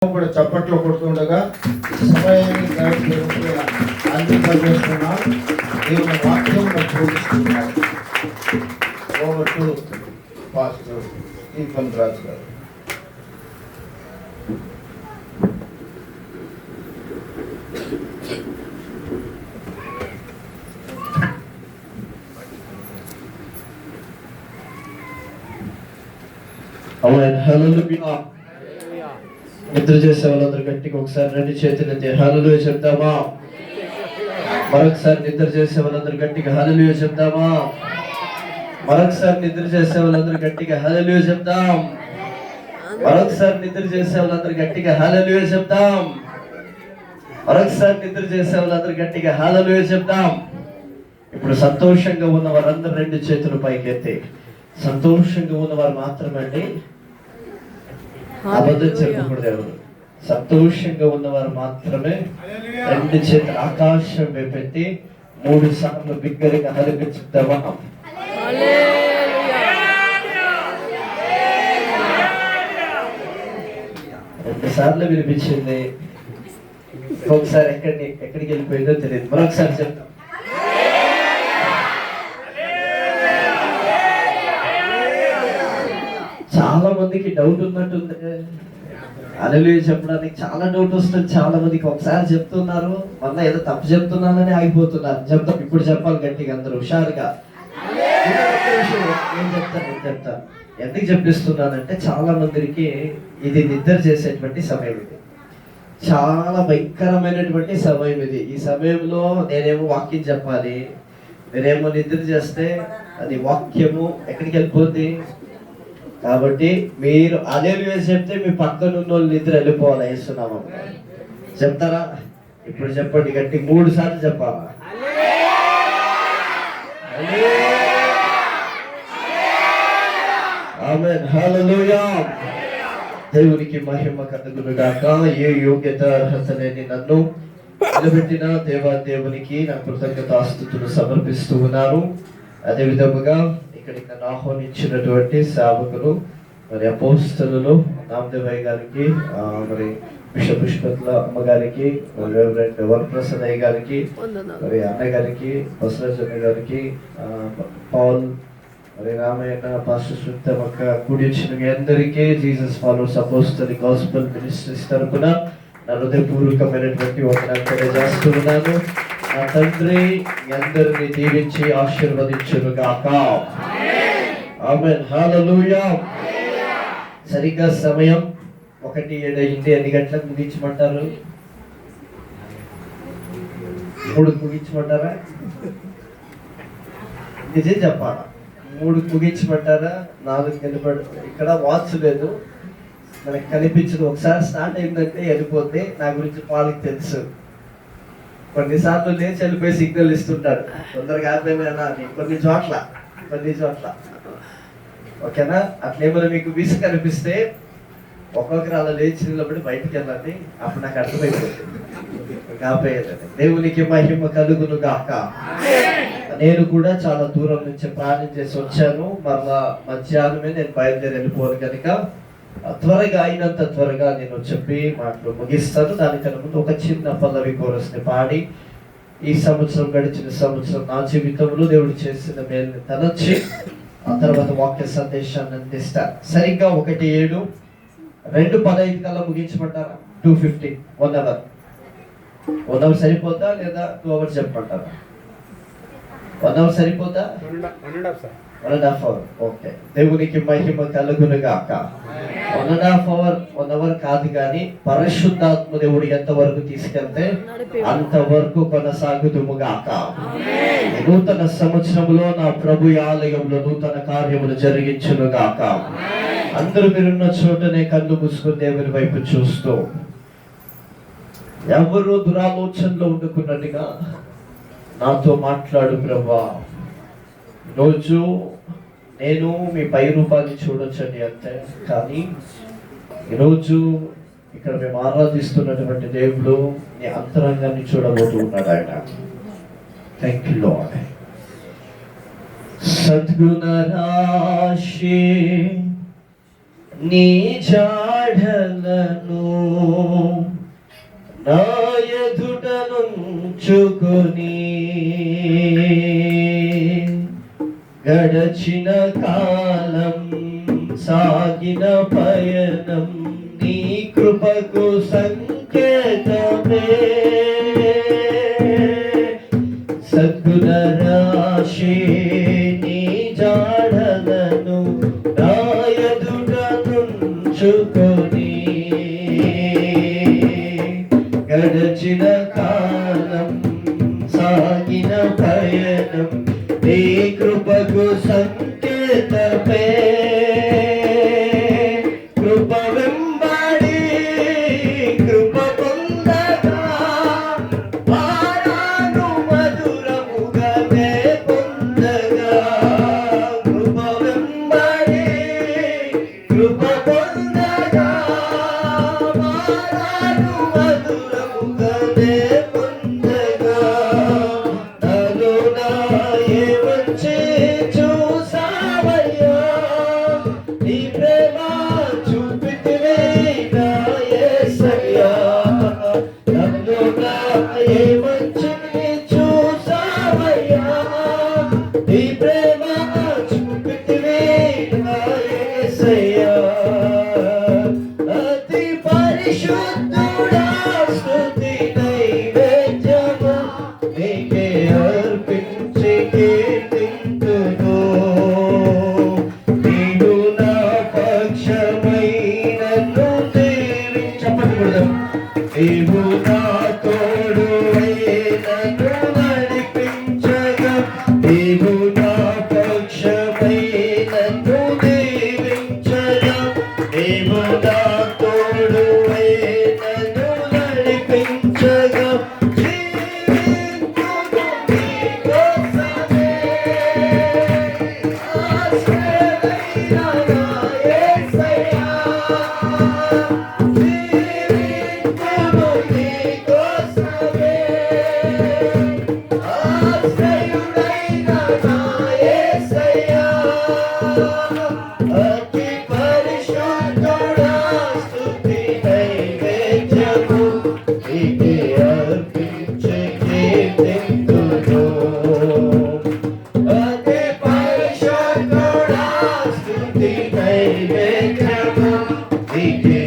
కూడా చప్పట్లు కొడుతుండగా సమయాన్ని అందింపజేస్తున్నాం. దేవుని వాక్యం బోధిస్తున్నాం. ఓవర్ టు పాస్టర్ దీపన్ రాజు గారు. హల్లెలూయా. నిద్ర చేసే వాళ్ళందరూ గట్టిగా ఒకసారి రెండు చేతులు ఎత్తి హల్లెలూయా చెప్తామా? మరొకసారి నిద్ర చేసే వాళ్ళందరూ గట్టిగా హల్లెలూయా చెప్తామా? మరొకసారి నిద్ర చేసే వాళ్ళందరూ గట్టిగా హల్లెలూయా చెప్తాం. మరొకసారి నిద్ర చేసే వాళ్ళందరూ గట్టిగా హల్లెలూయా చెప్తాం. మరొకసారి నిద్ర చేసే వాళ్ళందరూ గట్టిగా హల్లెలూయా చెప్తాం. ఇప్పుడు సంతోషంగా ఉన్న వారందరూ రెండు చేతులు పైకెత్తి, సంతోషంగా ఉన్నవారు మాత్రమే అండి, అబద్ధం చెప్పకూడదు. ఎవరు సంతోషంగా ఉన్నవారు మాత్రమే రెండు చేతులు ఆకాశం వైపెత్తి 3 సార్లు బిగ్గరగా హల్లెలూయా చెప్తామా? 2 సార్లు వినిపించింది. ఒకసారి ఎక్కడికి వెళ్ళిపోయిందో తెలియదు. మరొకసారి చెప్తాం. చాలా మందికి డౌట్ ఉన్నట్టుంది. హల్లెలూయా చెప్పడానికి చాలా డౌట్ వస్తుంది. చాలా మందికి ఒకసారి చెప్తున్నారు, మళ్ళీ ఏదో తప్పు చెప్తున్నానని ఆగిపోతున్నారు. చెప్తాం, ఇప్పుడు చెప్పాలి గట్టిగా, అందరూ హుషారుగా. నేను చెప్తాను. ఎందుకు చెప్పిస్తున్నానంటే చాలా మందికి ఇది నిద్ర చేసేటువంటి సమయం. ఇది చాలా భయంకరమైనటువంటి సమయం. ఈ సమయంలో నేనేమో వాక్యం చెప్పాలి, నేనేమో నిద్ర చేస్తే అది వాక్యము ఎక్కడికి వెళ్ళిపోద్ది. కాబట్టి మీరు హల్లెలూయా చెప్తే మీ పక్కన ఉన్న వాళ్ళు నిద్ర వెళ్ళిపోవాలి. వేస్తున్నాము చెప్తారా? ఇప్పుడు చెప్పండి గట్టి 3 సార్లు చెప్పాలా? ఆమేన్, హల్లెలూయా. దేవునికి మహిమ కలుగును గాక. ఏ యోగ్యత అర్హత లేని నన్ను నిలబెట్టిన దేవునికి నా కృతజ్ఞతాస్తుతులు సమర్పిస్తూ ఉన్నాను. అదే విధముగా ఇక్కడికి నన్ను ఆహ్వానించినటువంటి సేవకులు, మరి అపోస్తలులు నామదేవయ్య గారికి, మరి బిషప్ పుష్పత్ల అమ్మగారికి, రెవరెండ్ వరప్రసాదయ్య గారికి, మరి అన్నగారికి, బసరాజన్న గారికి, పౌల్, మరి రామయ్య, పాస్టర్ సుత్తమక్క, కూడి వచ్చిన మీ అందరికీ Jesus followers apostolic gospel ministries తరపున నా హృదయపూర్వకమైనటువంటి వందనాలు తెలియజేస్తున్నాను. నా తండ్రి మీ అందరినీ దీవించి ఆశీర్వదించును గాక. ఆమేన్, హల్లెలూయా. సరిగ్గా సమయం 1:07 అయింది. ఎన్ని గంటలకు ముగించమంటారు? 3కు ముగించమంటారా? నిజం చెప్పాలా? 3కు ముగించమంటారా? 4కు నిలబడి, ఇక్కడ వాచ్ లేదు, మనకి కనిపించదు. ఒకసారి స్టార్ట్ అయిందంటే వెళ్ళిపోతే. నా గురించి వాళ్ళకి తెలుసు. కొన్నిసార్లు లేచి వెళ్ళిపోయి సిగ్నల్ ఇస్తుంటాడు, తొందరగా ఆగిపోయినా కొన్ని చోట్ల. ఓకేనా? అట్లేమో మీకు విసు కనిపిస్తే ఒక్కొక్కరు అలా లేచి నిలబడి బయటికి వెళ్ళండి. అప్పుడు నాకు అర్థమైపోతుంది కాపోయేదని. దేవునికి మహిమ కలుగును గాక. నేను కూడా చాలా దూరం నుంచి ప్రార్థన చేసి వచ్చాను. మరలా మధ్యాహ్నమే నేను బయలుదేరి వెళ్ళిపోను కనుక త్వరగా అయినంత త్వరగా నేను చెప్పి మాటలు ముగిస్తాను. దానికన్నా ముందు ఒక చిన్న పల్లవి కోరస్ని పాడి, ఈ సంవత్సరం, గడిచిన సంవత్సరం నా జీవితంలో దేవుడు చేసిన మేలుని తలచి ఆ తర్వాత వాక్య సందేశాన్ని అందిస్తాను. సరిగ్గా 1:07, 2:15 కల్లా ముగించమంటారా? 2:50, 1 అవర్. 1 అవర్ సరిపోతా లేదా 2 అవర్స్ చెప్పమంటారా? 1 అవర్ సరిపోతా? 1.5 అవర్. ఓకే, దేవునికి మహిమ కలుగును గాక. 1.5 అవర్ కాదు కానీ పరిశుద్ధాత్మ దేవుడు ఎంతవరకు తీసుకెళ్తే అంతవరకు కొనసాగుదుము గాక. నూతన సంవత్సరంలో నా ప్రభు ఆలయంలో నూతన కార్యములు జరిగించును గాక. అందరూ మీరున్న చోటనే కళ్ళు మూసుకుని దేవుని వైపు చూస్తూ, ఎవరు దురాలోచనలో ఉండకున్నట్టుగా నాతో మాట్లాడు ప్రభా. రోజు నేను మీ పై రూపాన్ని చూడొచ్చండి అంతే, కానీ ఈరోజు ఇక్కడ మేము ఆరాధిస్తున్నటువంటి దేవుడు నీ అంతరంగాన్ని చూడబోతూ ఉన్నాడు ఆయన. Thank you lord. సద్గుణ రాశి నీ జాడలను నా ఎదుట నుంచుకొని గడచిన కాలం సాగిన పయనం నీ కృపకు సంకేతమే సద్గుణ రాశి నీ జాడలను నా ఎదుట నుంచుకొని గడచిన కాలం సాగిన పయనం నీ కృపకు సంకేతమే కృప వెంబడి కృప పొందగా వారాను మధురముగా నే పొందగా కృప వెంబడి కృప పొందగా వారాను మధురముగా నే పొందగా నాలో నా ఏ మంచి చూసావయ్యా నీ ప్రేమ చూపితివే నా యేసయ్యా నాలో నా ఏ మంచి చూసావయ్యా నీ ప్రేమ చూపితివే నా యేసయ్యా అతి పరిశుద్ధుడా స్తుతి నైవేద్యము నీకే అర్పించి కీర్తింతును నీవు నా పక్షమై నన్ను దీవించబడదు నీవు నా తోడువై నన్ను నడిపించగా నీవు నా పక్షమై నన్ను దీవించగా నీవు నా తోడువై నన్ను నడిపించగా జీవింతును నీకోసమే ఆశ్రయమైన నా యేసయ్యా జీవింతును నీకోసమే ఆశ్రయుడైన నా యేసయ్యా అతి పరిశుద్ధుడా స్తుతి నైవేద్యము నీకే అర్పించి కీర్తింతును అతి పరిశుద్ధుడా స్తుతి నైవేద్యము నీకే